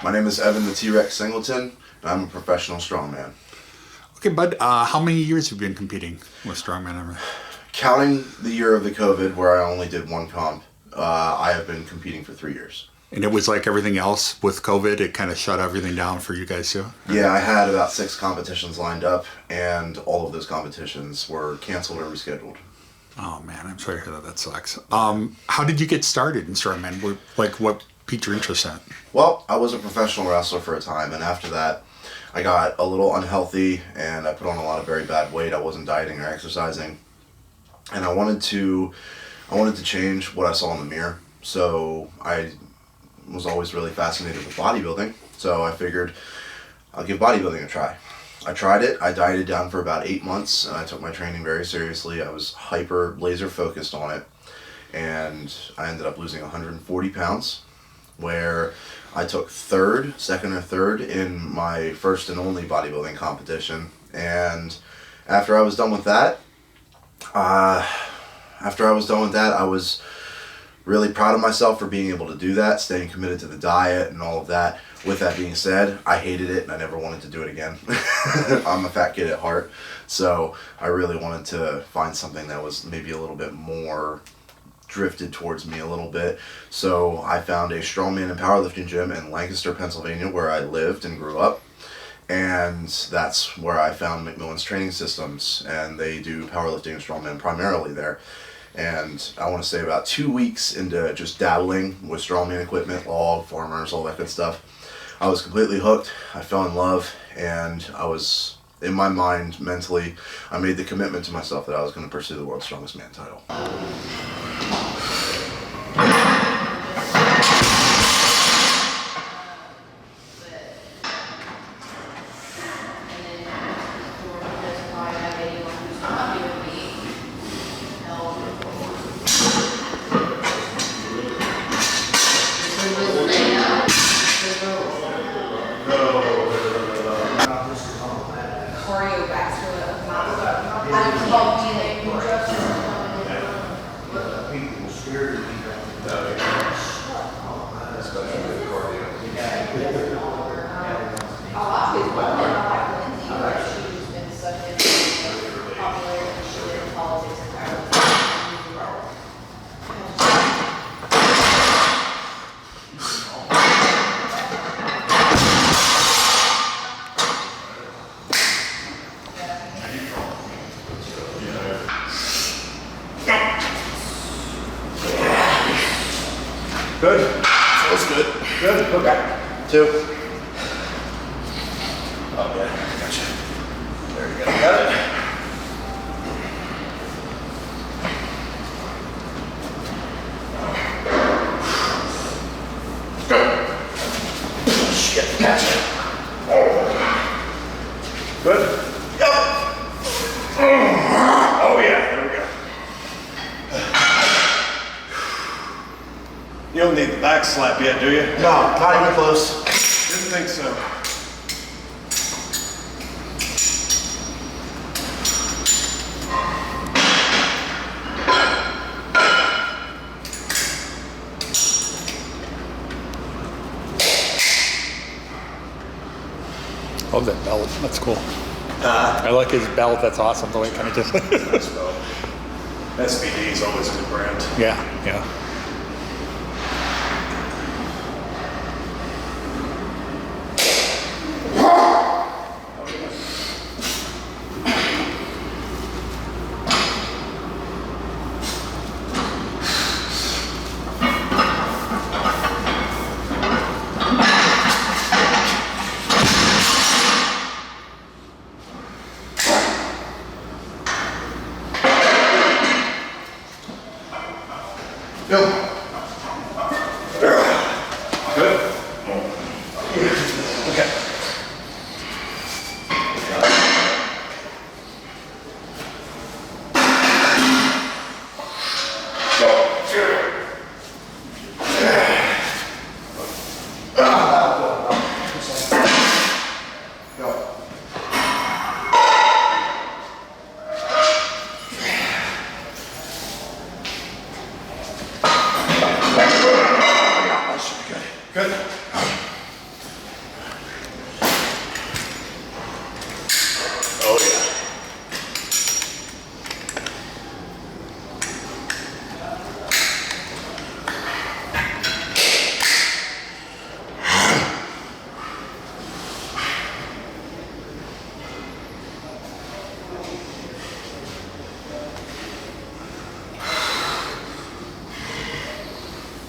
My name is Evan the T-Rex Singleton, and I'm a professional strongman. Okay, bud, how many years have you been competing with Strongman? Counting the year of the COVID where I only did one comp, I have been competing for 3 years. And it was like everything else with COVID, it kind of shut everything down for you guys too? Yeah, I had about 6 competitions lined up, and all of those competitions were canceled or rescheduled. Oh man, I'm sorry to hear that. That sucks. How did you get started in Strongman? Like, what piqued your interest in? Well, I was a professional wrestler for a time, and after that, I got a little unhealthy, and I put on a lot of very bad weight. I wasn't dieting or exercising, and I wanted to change what I saw in the mirror. So I was always really fascinated with bodybuilding, so I figured I'll give bodybuilding a try. I tried it. I dieted down for about 8 months, and I took my training very seriously. I was hyper laser focused on it, and I ended up losing 140 pounds, where I took second or third in my first and only bodybuilding competition. And after I was done with that, I was really proud of myself for being able to do that, staying committed to the diet and all of that. With that being said, I hated it and I never wanted to do it again. I'm a fat kid at heart, so I really wanted to find something that was maybe a little bit more drifted towards me a little bit. So I found a strongman and powerlifting gym in Lancaster, Pennsylvania, where I lived and grew up. And that's where I found McMillan's Training Systems, and they do powerlifting and strongman primarily there. And I want to say about 2 weeks into just dabbling with strongman equipment, log, farmers, all that good stuff, I was completely hooked. I fell in love, and I was, in my mind, mentally, I made the commitment to myself that I was going to pursue the World's Strongest Man title. Good. Feels good. Good. Okay. 2. Oh, yeah. Gotcha. There you go. Got it. Go. Shit. Gotcha. Good. Yep. Oh, yeah. There we go. You don't need the back slap yet, do you? No, not even close. Didn't think so. Love that belt. That's cool. I like his belt. That's awesome. The way it kind of just... Nice belt. SBD is always a good brand. Yeah, yeah. Go. Good. Okay.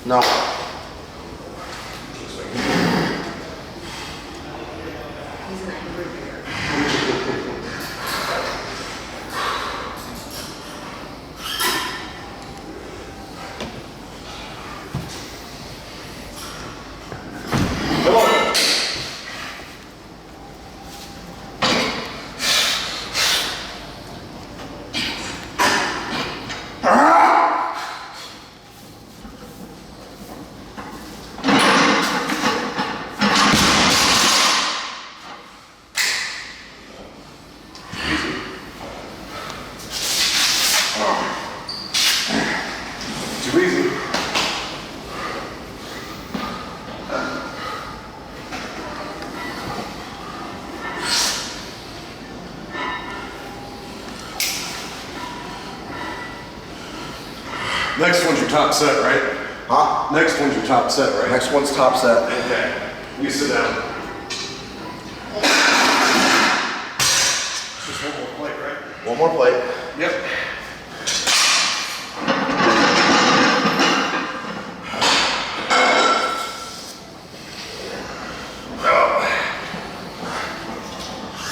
No. Too easy. Next one's your top set, right? Huh? Next one's your top set, right? Next one's top set. Okay. You sit down. Just one more plate, right? One more plate. Yep.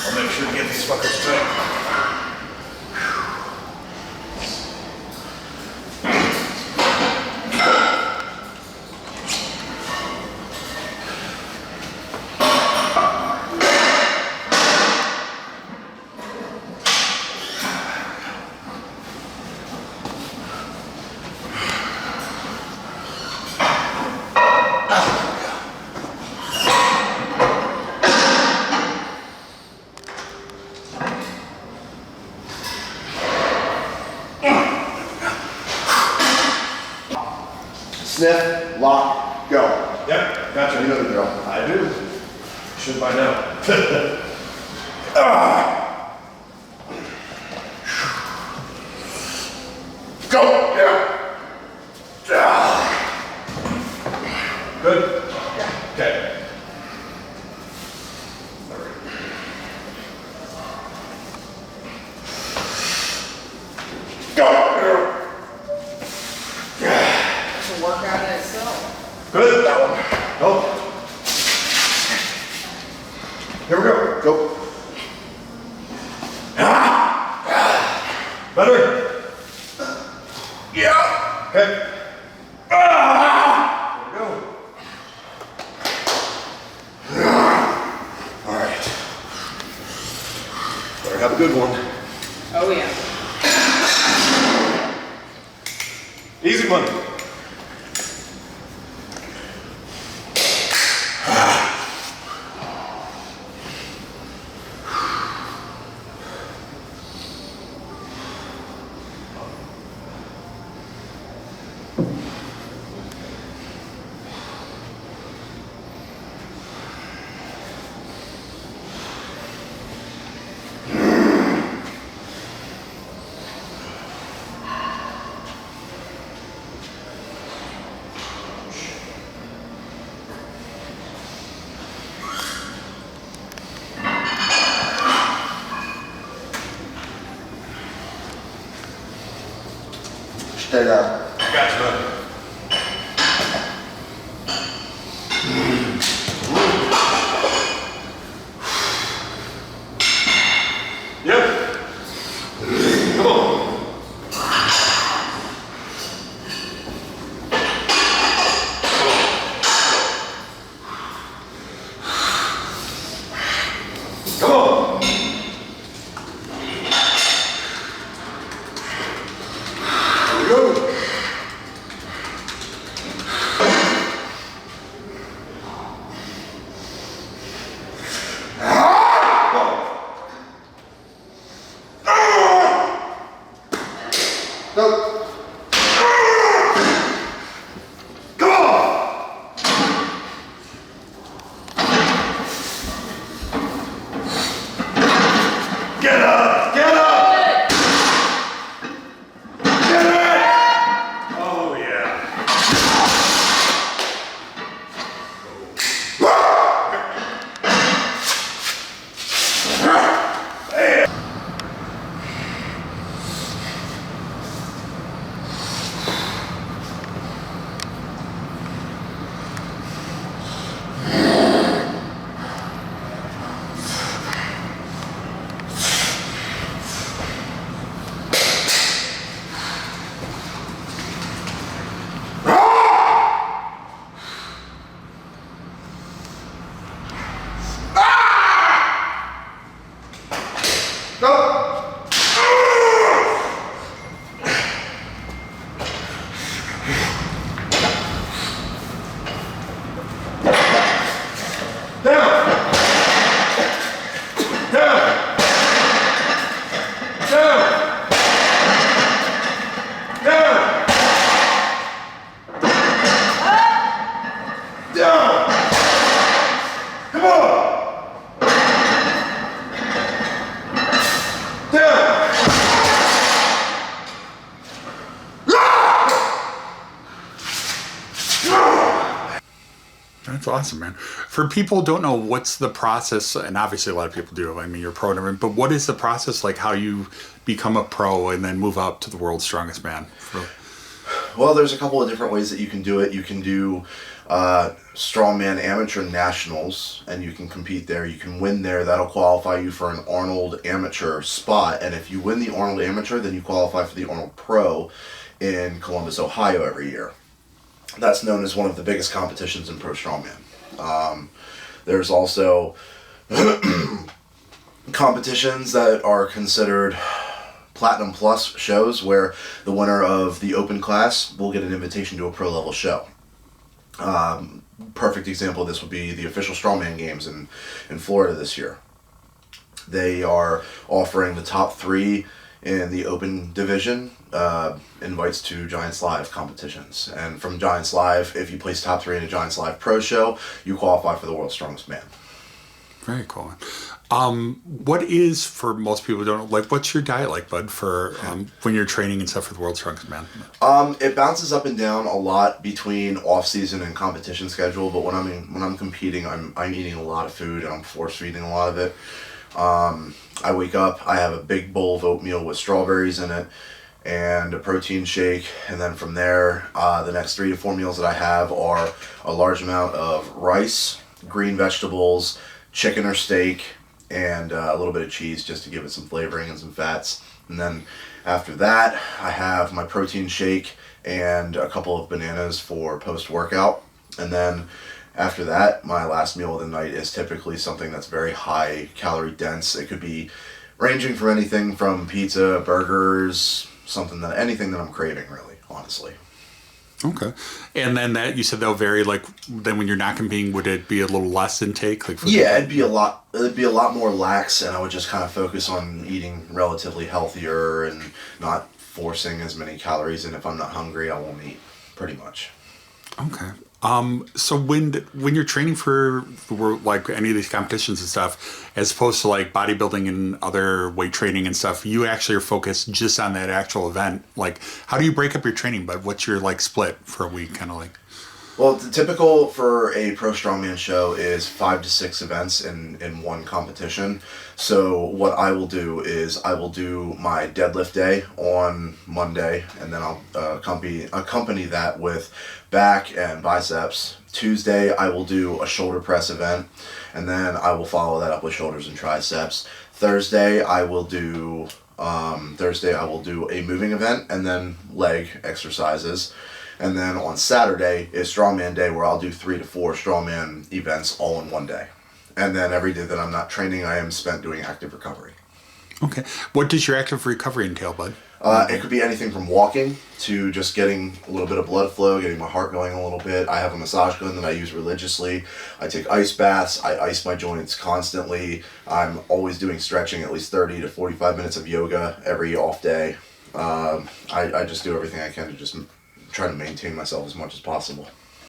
I'll make sure to get these fuckers tight. Sniff, lock, go. Yep, gotcha. You know the drill. I do. Should by now. Go! Yeah. Good? Okay. Go! It's a workout in itself. Good? That one. Go. Here we go. Go. Better? Yeah. Okay. There we go. All right. Better have a good one. Oh yeah. Easy money. Stay down. Gotcha, man. Yep. Come on. Come on. Here we go. Go. Come on. Get up. Get up. Get it. Oh yeah. That's awesome, man. For people who don't know, what's the process, and obviously a lot of people do, I mean, you're a pro and everything, but what is the process like how you become a pro and then move up to the world's strongest man? Well, there's a couple of different ways that you can do it. You can do Strongman Amateur Nationals, and you can compete there. You can win there. That'll qualify you for an Arnold Amateur spot, and if you win the Arnold Amateur, then you qualify for the Arnold Pro in Columbus, Ohio every year. That's known as one of the biggest competitions in pro strongman. There's also competitions that are considered Platinum Plus shows, where the winner of the open class will get an invitation to a pro level show. Perfect example of this would be the official Strongman Games in Florida this year. They are offering the top 3 in the open division invites to Giants Live competitions. And from Giants Live, if you place top 3 in a Giants Live Pro show, you qualify for the World's Strongest Man. Very cool. What is, for most people who don't know, like, what's your diet like, bud, for when you're training and stuff for the World's Strongest Man? It bounces up and down a lot between off season and competition schedule, but when I'm competing, I'm eating a lot of food and I'm force feeding a lot of it. I wake up, I have a big bowl of oatmeal with strawberries in it and a protein shake, and then from there, the next 3 to 4 meals that I have are a large amount of rice, green vegetables, chicken or steak, and a little bit of cheese just to give it some flavoring and some fats. And then after that, I have my protein shake and a couple of bananas for post-workout. And then after that, my last meal of the night is typically something that's very high calorie dense. It could be ranging from anything from pizza, burgers, anything that I'm craving, really, honestly. Okay. And then that, you said they'll vary, like, then when you're not competing, would it be a little less intake? Like, yeah, it'd be a lot more lax, and I would just kind of focus on eating relatively healthier and not forcing as many calories, and if I'm not hungry, I won't eat, pretty much. Okay. So when you're training for like any of these competitions and stuff, as opposed to like bodybuilding and other weight training and stuff, you actually are focused just on that actual event. Like, how do you break up your training? But what's your like split for a week, kind of like? Well, the typical for a pro strongman show is 5 to 6 events in one competition. So what I will do is I will do my deadlift day on Monday, and then I'll accompany that with back and biceps. Tuesday I will do a shoulder press event, and then I will follow that up with shoulders and triceps. Thursday I will do a moving event and then leg exercises. And then on Saturday is Strongman Day, where I'll do 3 to 4 Strongman events all in one day. And then every day that I'm not training, I am spent doing active recovery. Okay. What does your active recovery entail, bud? It could be anything from walking to just getting a little bit of blood flow, getting my heart going a little bit. I have a massage gun that I use religiously. I take ice baths. I ice my joints constantly. I'm always doing stretching, at least 30 to 45 minutes of yoga every off day. I just do everything I can to just try to maintain myself as much as possible.